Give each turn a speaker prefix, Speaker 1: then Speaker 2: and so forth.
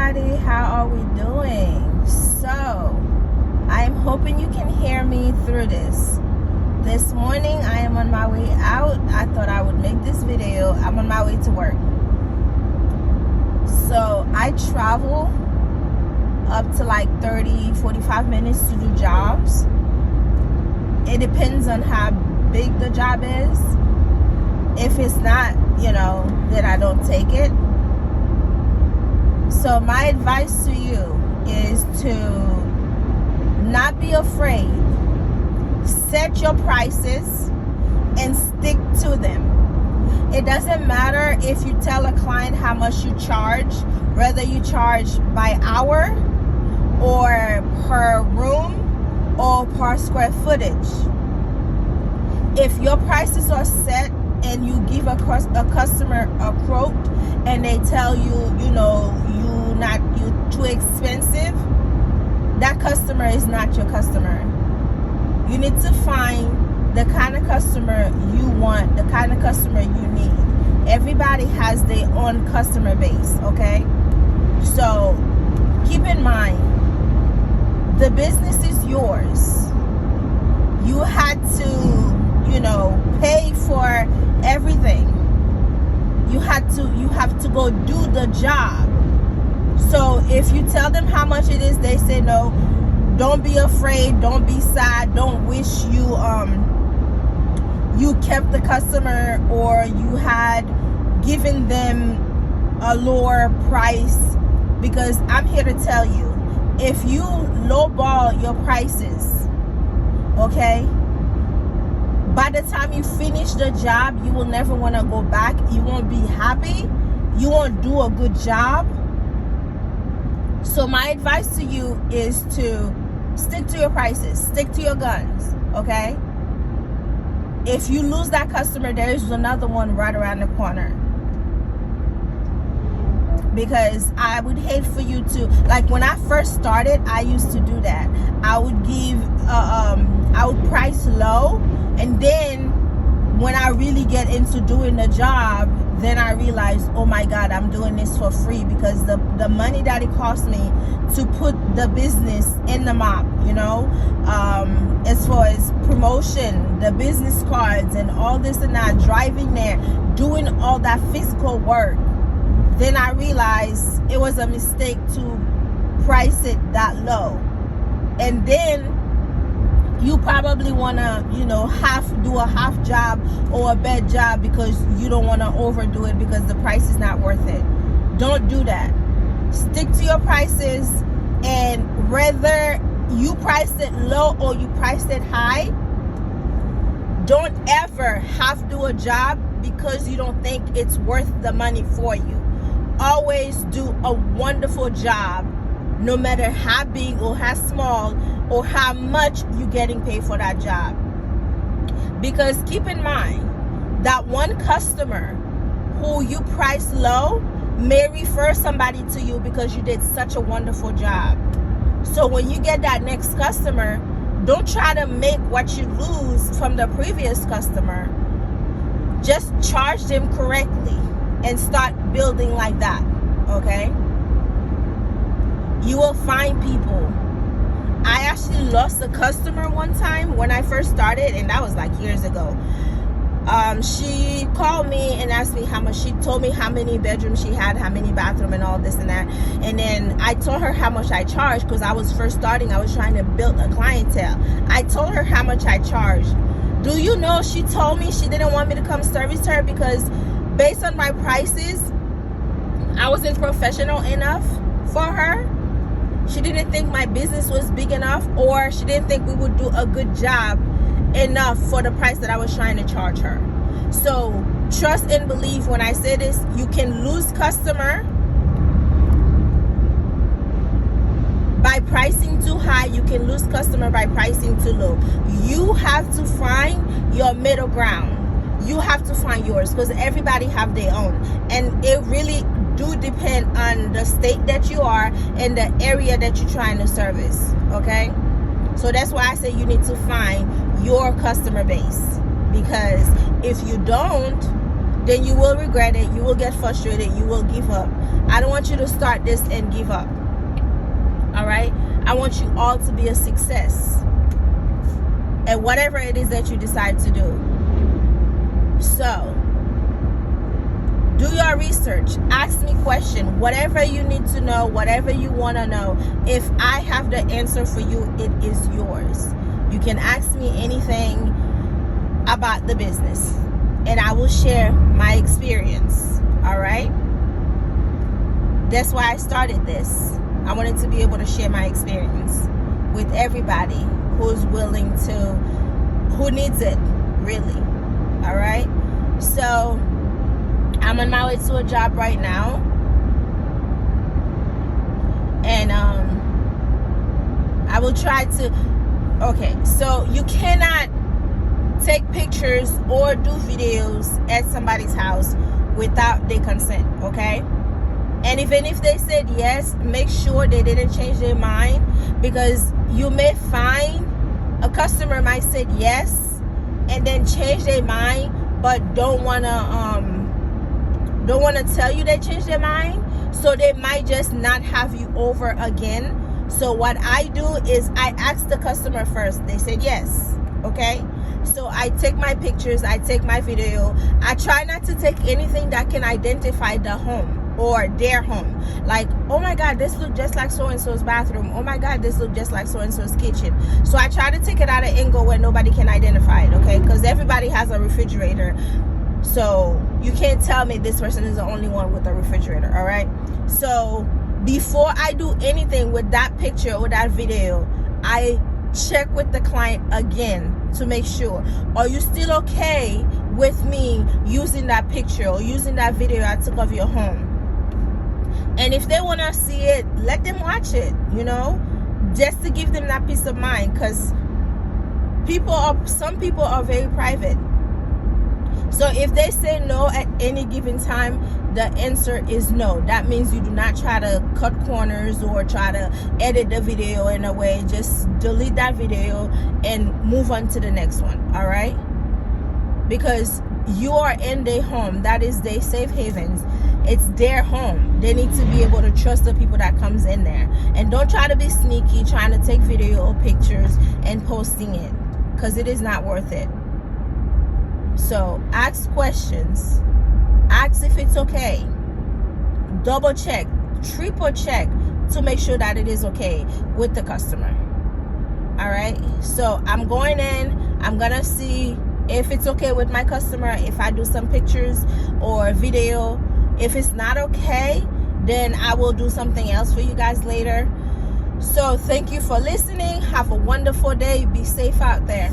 Speaker 1: everybody, how are we doing? So I'm hoping you can hear me through this morning. I am on my way out. I thought I would make this video. I'm on my way to work. So I travel up to like 30-45 minutes to do jobs. It depends on how big the job is. If it's not, then I don't take it. So my advice to you is to not be afraid. Set your prices and stick to them. It doesn't matter if you tell a client how much you charge, whether you charge by hour or per room or per square footage. If your prices are set and you give a customer a quote and they tell you, you're too expensive, that customer is not your customer. You need to find the kind of customer you want, the kind of customer you need. Everybody has their own customer base, okay? So keep in mind, the business is yours. You had to, pay for everything. You have to go do the job. So if you tell them how much it is, they say no. Don't be afraid. Don't be sad. Don't wish you kept the customer or you had given them a lower price, because I'm here to tell you, if you lowball your prices, okay, by the time you finish the job, you will never want to go back. You won't be happy. You won't do a good job. So my advice to you is to stick to your prices. Stick to your guns, okay? If you lose that customer, there is another one right around the corner. Because I would hate for you to, like when I first started, I used to do that. I would I would price low, and then when I really get into doing the job, then I realized, oh my God, I'm doing this for free, because the money that it cost me to put the business in the map, as far as promotion, the business cards and all this and that, driving there, doing all that physical work, then I realized it was a mistake to price it that low. And then you probably want to, do a half job or a bad job because you don't want to overdo it because the price is not worth it. Don't do that. Stick to your prices, and whether you price it low or you price it high, don't ever half do a job because you don't think it's worth the money for you. Always do a wonderful job, no matter how big or how small or how much you're getting paid for that job. Because keep in mind, that one customer who you price low may refer somebody to you because you did such a wonderful job. So when you get that next customer, don't try to make what you lose from the previous customer. Just charge them correctly and start building like that, okay? You will find people. I actually lost a customer one time when I first started, and that was like years ago. She called me and asked me how much. She told me how many bedrooms she had, how many bathrooms, and all this and that. And then I told her how much I charged, because I was first starting. I was trying to build a clientele. I told her how much I charged. Do you know she told me she didn't want me to come service her because based on my prices, I wasn't professional enough for her. She didn't think my business was big enough, or she didn't think we would do a good job enough for the price that I was trying to charge her. So trust and believe when I say this. You can lose customer by pricing too high. You can lose customer by pricing too low. You have to find your middle ground. You have to find yours, because everybody have their own, and it really do depend on the state that you are and the area that you're trying to service, okay? So that's why I say you need to find your customer base, because if you don't, then you will regret it, you will get frustrated, you will give up. I don't want you to start this and give up. All right? I want you all to be a success at whatever it is that you decide to do. So, do your research. Ask me questions. Whatever you need to know, whatever you want to know. If I have the answer for you, it is yours. You can ask me anything about the business, and I will share my experience. All right? That's why I started this. I wanted to be able to share my experience with everybody who's willing to, who needs it, really. All right? So, I'm on my way to a job right now. And I will try to, okay, so you cannot take pictures or do videos at somebody's house without their consent, okay? And even if they said yes, make sure they didn't change their mind, because you may find a customer might say yes and then change their mind, but don't want to tell you they changed their mind, so they might just not have you over again. So what I do is I ask the customer first. They said yes, okay? So I take my pictures, I take my video. I try not to take anything that can identify the home or their home. Like, oh my God, this looks just like so-and-so's bathroom. Oh my God, this looks just like so-and-so's kitchen. So I try to take it at an angle where nobody can identify it, okay? Because everybody has a refrigerator. So you can't tell me this person is the only one with a refrigerator, all right? So before I do anything with that picture or that video, I check with the client again to make sure, are you still okay with me using that picture or using that video I took of your home? And if they want to see it, let them watch it, you know, just to give them that peace of mind, because some people are very private. So if they say no at any given time, the answer is no. That means you do not try to cut corners or try to edit the video in a way. Just delete that video and move on to the next one, all right? Because you are in their home. That is their safe havens. It's their home. They need to be able to trust the people that comes in there. And don't try to be sneaky trying to take video or pictures and posting it, because it is not worth it. So ask questions. Ask if it's okay. Double check, triple check to make sure that it is okay with the customer. All right. So I'm going in. I'm going to see if it's okay with my customer, if I do some pictures or video. If it's not okay, then I will do something else for you guys later. So thank you for listening. Have a wonderful day. Be safe out there.